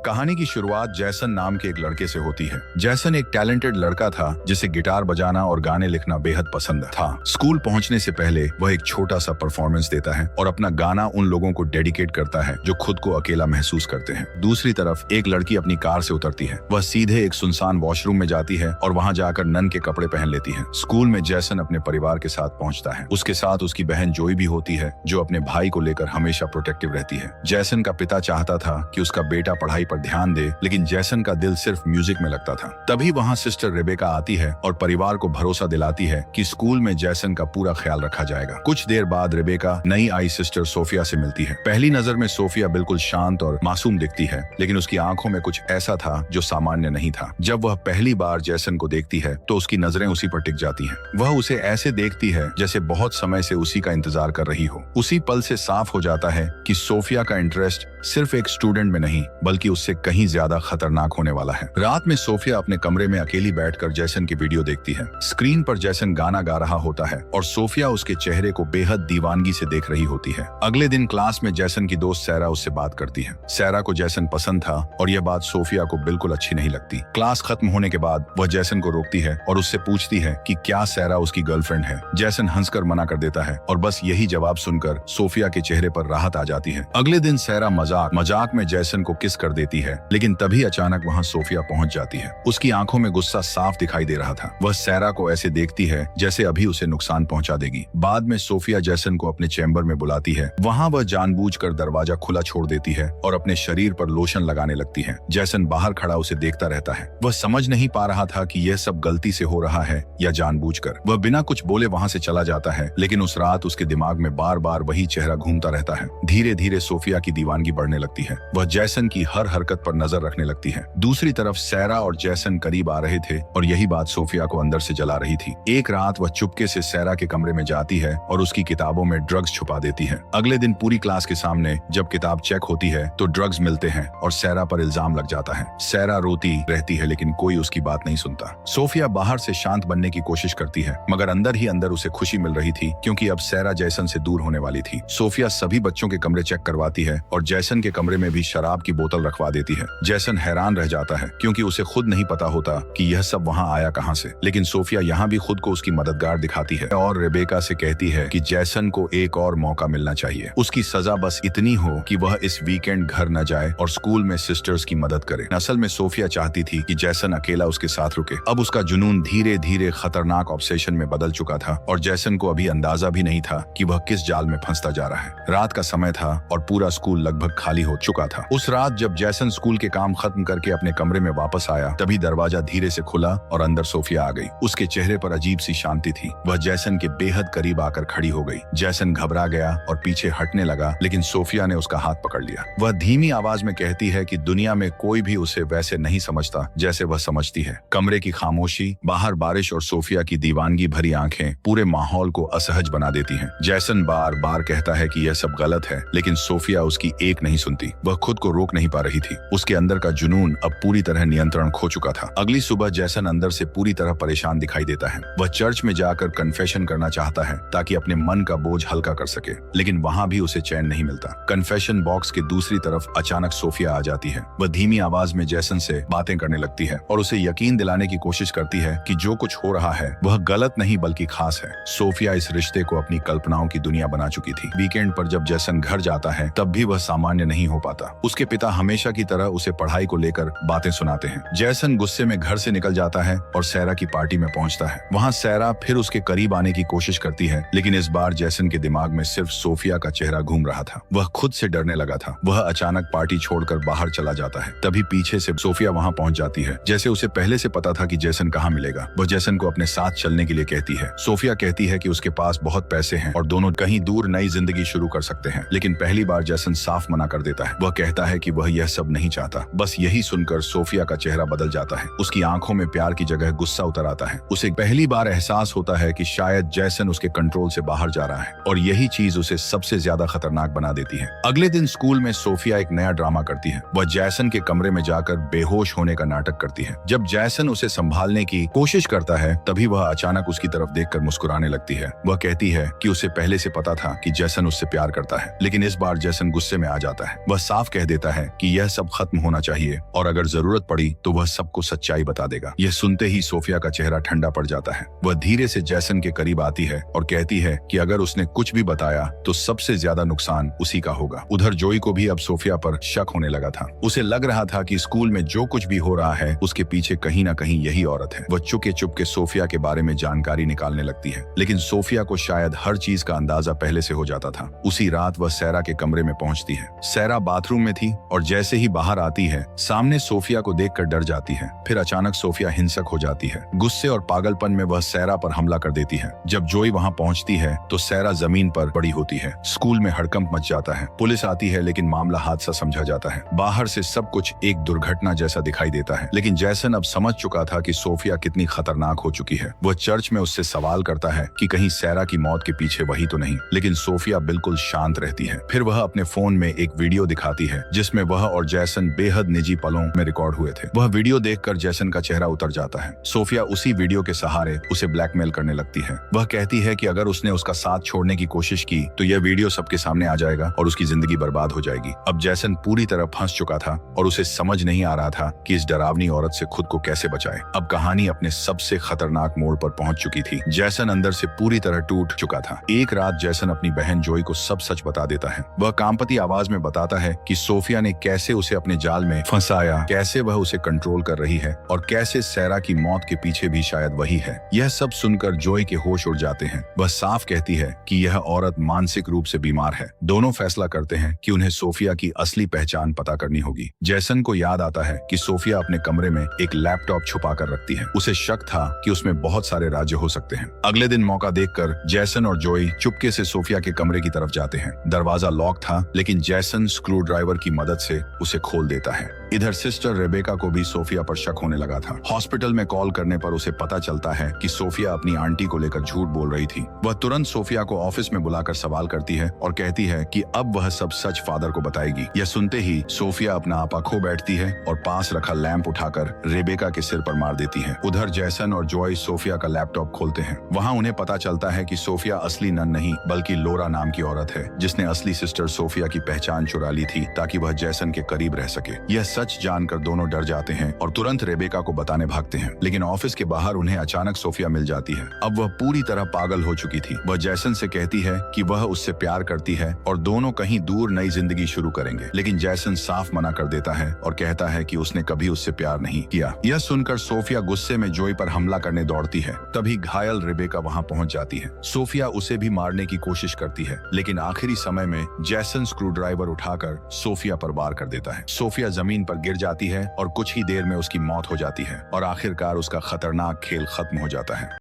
कहानी की शुरुआत जैसन नाम के एक लड़के से होती है। जैसन एक टैलेंटेड लड़का था जिसे गिटार बजाना और गाने लिखना बेहद पसंद था। स्कूल पहुंचने से पहले वह एक छोटा सा परफॉर्मेंस देता है और अपना गाना उन लोगों को डेडिकेट करता है जो खुद को अकेला महसूस करते हैं। दूसरी तरफ एक लड़की अपनी कार से उतरती है। वह सीधे एक सुनसान वॉशरूम में जाती है और वहां जाकर नन के कपड़े पहन लेती है। स्कूल में जैसन अपने परिवार के साथ पहुंचता है। उसके साथ उसकी बहन जोई भी होती है जो अपने भाई को लेकर हमेशा प्रोटेक्टिव रहती है। जैसन का पिता चाहता था कि उसका बेटा पढ़ाई पर ध्यान दे, लेकिन जैसन का दिल सिर्फ म्यूजिक में लगता था। तभी वहां सिस्टर रेबेका आती है और परिवार को भरोसा दिलाती है कि स्कूल में जैसन का पूरा ख्याल रखा जाएगा। कुछ देर बाद रेबेका नई आई सिस्टर सोफिया से मिलती है। पहली नजर में सोफिया बिल्कुल शांत और मासूम दिखती है, लेकिन उसकी आंखों में कुछ ऐसा था जो सामान्य नहीं था। जब वह पहली बार जैसन को देखती है तो उसकी नजरें उसी पर टिक जाती हैं। वह उसे ऐसे देखती है जैसे बहुत समय से उसी का इंतजार कर रही हो। उसी पल से साफ हो जाता है कि सोफिया का इंटरेस्ट सिर्फ एक स्टूडेंट में नहीं बल्कि उससे कहीं ज्यादा खतरनाक होने वाला है। रात में सोफिया अपने कमरे में अकेली बैठकर जैसन की वीडियो देखती है। स्क्रीन पर जैसन गाना गा रहा होता है और सोफिया उसके चेहरे को बेहद दीवानगी से देख रही होती है। अगले दिन क्लास में जैसन की दोस्त सैरा उससे बात करती है। सैरा को जैसन पसंद था और यह बात सोफिया को बिल्कुल अच्छी नहीं लगती। क्लास खत्म होने के बाद वह जैसन को रोकती है और उससे पूछती है कि क्या सैरा उसकी गर्लफ्रेंड है। जैसन हंसकर मना कर देता है और बस यही जवाब सुनकर सोफिया के चेहरे पर राहत आ जाती है। अगले दिन सैरा मजाक में जैसन को किस कर देती है, लेकिन तभी अचानक वहां सोफिया पहुंच जाती है। उसकी आंखों में गुस्सा साफ दिखाई दे रहा था। वह सैरा को ऐसे देखती है जैसे अभी उसे नुकसान पहुंचा देगी। बाद में सोफिया जैसन को अपने चैम्बर में बुलाती है। वहां वह जानबूझकर दरवाजा खुला छोड़ देती है और अपने शरीर पर लोशन लगाने लगती है। जैसन बाहर खड़ा उसे देखता रहता है। वह समझ नहीं पा रहा था कि यह सब गलती से हो रहा है या जानबूझकर। वह बिना कुछ बोले वहां से चला जाता है, लेकिन उस रात उसके दिमाग में बार बार वही चेहरा घूमता रहता है। धीरे धीरे सोफिया की दीवानगी बढ़ने लगती है। वह जैसन की हर हरकत पर नजर रखने लगती है। दूसरी तरफ सैरा और जैसन करीब आ रहे थे और यही बात सोफिया को अंदर से जला रही थी। एक रात वह चुपके से सैरा के कमरे में जाती है और उसकी किताबों में ड्रग्स छुपा देती है। अगले दिन पूरी क्लास के सामने जब किताब चेक होती है तो ड्रग्स मिलते हैं और सैरा पर इल्जाम लग जाता है। सैरा रोती रहती है लेकिन कोई उसकी बात नहीं सुनता। सोफिया बाहर से शांत बनने की कोशिश करती है, मगर अंदर ही अंदर उसे खुशी मिल रही थी क्योंकि अब सैरा जैसन से दूर होने वाली थी। सोफिया सभी बच्चों के कमरे चेक करवाती है और जैसन के कमरे में भी शराब की बोतल रखवा देती है। जैसन हैरान रह जाता है क्योंकि उसे खुद नहीं पता होता कि यह सब वहां आया कहां से, लेकिन सोफिया यहाँ भी खुद को उसकी मददगार दिखाती है और रेबेका से कहती है कि जैसन को एक और मौका मिलना चाहिए। उसकी सजा बस इतनी हो कि वह इस वीकेंड घर न जाए और स्कूल में सिस्टर्स की मदद करे। असल में सोफिया चाहती थी कि जैसन अकेला उसके साथ रुके। अब उसका जुनून धीरे धीरे खतरनाक ऑब्सेशन में बदल चुका था और जैसन को अभी अंदाजा भी नहीं था कि वह किस जाल में फंसता जा रहा है। रात का समय था और पूरा स्कूल लगभग खाली हो चुका था। उस रात जब जैसन स्कूल के काम खत्म करके अपने कमरे में वापस आया तभी दरवाजा धीरे से खुला और अंदर सोफिया आ गई। उसके चेहरे पर अजीब सी शांति थी। वह जैसन के बेहद करीब आकर खड़ी हो गई। जैसन घबरा गया और पीछे हटने लगा, लेकिन सोफिया ने उसका हाथ पकड़ लिया। वह धीमी आवाज में कहती है कि दुनिया में कोई भी उसे वैसे नहीं समझता जैसे वह समझती है। कमरे की खामोशी, बाहर बारिश और सोफिया की दीवानगी भरी आंखें पूरे माहौल को असहज बना देती हैं। जैसन बार बार कहता है कि यह सब गलत है, लेकिन सोफिया उसकी एक नहीं सुनती। वह खुद को रोक नहीं पा रही थी। उसके अंदर का जुनून अब पूरी तरह नियंत्रण खो चुका था। अगली सुबह जैसन अंदर से पूरी तरह परेशान दिखाई देता है। वह चर्च में जाकर कन्फेशन करना चाहता है ताकि अपने मन का बोझ हल्का कर सके, लेकिन वहां भी उसे चैन नहीं मिलता। कन्फेशन बॉक्स के दूसरी तरफ अचानक सोफिया आ जाती है। वह धीमी आवाज में जैसन से बातें करने लगती है और उसे यकीन दिलाने की कोशिश करती है कि जो कुछ हो रहा है वह गलत नहीं बल्कि खास है। सोफिया इस रिश्ते को अपनी कल्पनाओं की दुनिया बना चुकी थी। वीकेंड पर जब जैसन घर जाता है तब भी वह सामान्य नहीं हो पाता। उसके पिता हमेशा की तरह उसे पढ़ाई को लेकर बातें सुनाते हैं। जैसन गुस्से में घर से निकल जाता है और सैरा की पार्टी में पहुंचता है। वहां सैरा फिर उसके करीब आने की कोशिश करती है, लेकिन इस बार जैसन के दिमाग में सिर्फ सोफिया का चेहरा घूम रहा था। वह खुद से डरने लगा था। वह अचानक पार्टी छोड़कर बाहर चला जाता है। तभी पीछे से सोफिया वहां पहुंच जाती है। जैसे उसे पहले से पता था कि जैसन कहाँ मिलेगा। वह जैसन को अपने साथ चलने के लिए कहती है। सोफिया कहती है कि उसके पास बहुत पैसे हैं और दोनों कहीं दूर नई जिंदगी शुरू कर सकते हैं, लेकिन पहली बार जैसन साफ मना कर देता है। वह कहता है कि वह यह सब नहीं चाहता। बस यही सुनकर सोफिया का चेहरा बदल जाता है। उसकी आंखों में प्यार की जगह गुस्सा उतर आता है। उसे पहली बार एहसास होता है कि शायद जैसन उसके कंट्रोल से बाहर जा रहा है और यही चीज उसे सबसे ज्यादा खतरनाक बना देती है। अगले दिन स्कूल में सोफिया एक नया ड्रामा करती है। वह जैसन के कमरे में जाकर बेहोश होने का नाटक करती है। जब जैसन उसे संभालने की कोशिश करता है तभी वह अचानक उसकी तरफ देखकर मुस्कुराने लगती है। वह कहती है कि उसे पहले से पता था कि जैसन उससे प्यार करता है, लेकिन इस बार जैसन गुस्से में आ जाता है। वह साफ कह देता है कि यह सब खत्म होना चाहिए और अगर जरूरत पड़ी तो वह सबको सच्चाई बता देगा। यह सुनते ही सोफिया का चेहरा ठंडा पड़ जाता है। वह धीरे से जैसन के करीब आती है और कहती है कि अगर उसने कुछ भी बताया तो सबसे ज्यादा नुकसान उसी का होगा। उधर जोई को भी अब सोफिया पर शक होने लगा था। उसे लग रहा था कि स्कूल में जो कुछ भी हो रहा है उसके पीछे कहीं ना कहीं यही औरत है। वह चुपके चुपके सोफिया के बारे में जानकारी निकालने लगती है, लेकिन सोफिया को शायद हर चीज का अंदाजा पहले से हो जाता था। उसी रात वह सैरा के कमरे में पहुंचती है। सैरा बाथरूम में थी और जैसे ही बाहर आती है सामने सोफिया को देखकर डर जाती है। फिर अचानक सोफिया हिंसक हो जाती है। गुस्से और पागलपन में वह सैरा पर हमला कर देती है। जब जोई वहां पहुंचती है तो सैरा जमीन पर पड़ी होती है। स्कूल में हड़कंप मच जाता है। पुलिस आती है लेकिन मामला हादसा समझा जाता है। बाहर से सब कुछ एक दुर्घटना जैसा दिखाई देता है, लेकिन जैसन अब समझ चुका था कि सोफिया कितनी खतरनाक हो चुकी है। वह चर्च में उससे सवाल करता है कि कहीं सैरा की मौत के पीछे वही तो नहीं, लेकिन सोफिया बिल्कुल शांत रहती है। फिर वह अपने फोन में एक वीडियो दिखाती है जिसमें वह और जैसन बेहद निजी पलों में रिकॉर्ड हुए थे। वह वीडियो देखकर जैसन का चेहरा उतर जाता है। सोफिया उसी वीडियो के सहारे उसे ब्लैकमेल करने लगती है। वह कहती है कि अगर उसने उसका साथ छोड़ने की कोशिश की तो यह वीडियो सबके सामने आ जाएगा और उसकी जिंदगी बर्बाद हो जाएगी। अब जैसन पूरी तरह फंस चुका था और उसे समझ नहीं आ रहा था कि इस डरावनी औरत से खुद को कैसे बचाए। अब कहानी अपने सबसे खतरनाक मोड़ पर पहुंच चुकी थी। जैसन अंदर से पूरी तरह टूट चुका था। एक रात जैसन अपनी बहन जोई को सब सच बता देता है। वह कांपती आवाज में बताता है कि सोफिया ने कैसे उसे अपने जाल में फंसाया, कैसे वह उसे कंट्रोल कर रही है और कैसे सैरा की मौत के पीछे भी शायद वही है। यह सब सुनकर जोई के होश उड़ जाते हैं। वह साफ कहती है कि यह औरत मानसिक रूप से बीमार है। दोनों फैसला करते हैं कि उन्हें सोफिया की असली पहचान पता करनी होगी। जैसन को याद आता है कि सोफिया अपने कमरे में एक लैपटॉप छुपा कर रखती है। उसे शक था कि उसमें बहुत सारे राज्य हो सकते हैं। अगले दिन मौका देखकर जैसन और जोई चुपके से सोफिया के कमरे की तरफ जाते हैं। दरवाजा लॉक था, लेकिन जैसन स्क्रू ड्राइवर की मदद से उसे खोल देता है। इधर सिस्टर रेबेका को भी सोफिया पर शक होने लगा था। हॉस्पिटल में कॉल करने पर उसे पता चलता है कि सोफिया अपनी आंटी को लेकर झूठ बोल रही थी। वह तुरंत सोफिया को ऑफिस में बुलाकर सवाल करती है और कहती है कि अब वह सब सच फादर को बताएगी। यह सुनते ही सोफिया अपना आपा खो बैठती है और पास रखा लैंप उठाकर रेबेका के सिर पर मार देती है। उधर जैसन और जॉय सोफिया का लैपटॉप खोलते हैं। वहाँ उन्हें पता चलता है कि सोफिया असली नन नहीं बल्कि लोरा नाम की औरत है, जिसने असली सिस्टर सोफिया की पहचान चुरा ली थी ताकि वह जैसन के करीब रह सके। यह सच जानकर दोनों डर जाते हैं और तुरंत रेबेका को बताने भागते हैं, लेकिन ऑफिस के बाहर उन्हें अचानक सोफिया मिल जाती है। अब वह पूरी तरह पागल हो चुकी थी। वह जैसन से कहती है कि वह उससे प्यार करती है और दोनों कहीं दूर नई जिंदगी शुरू करेंगे, लेकिन जैसन साफ मना कर देता है और कहता है कि उसने कभी उससे प्यार नहीं किया। यह सुनकर सोफिया गुस्से में जोई पर हमला करने दौड़ती है। तभी घायल रेबेका वहां पहुंच जाती है। सोफिया उसे भी मारने की कोशिश करती है, लेकिन आखिरी समय में जैसन स्क्रू ड्राइवर उठाकर सोफिया पर वार कर देता है। सोफिया जमीन पर गिर जाती है और कुछ ही देर में उसकी मौत हो जाती है और आखिरकार उसका खतरनाक खेल खत्म हो जाता है।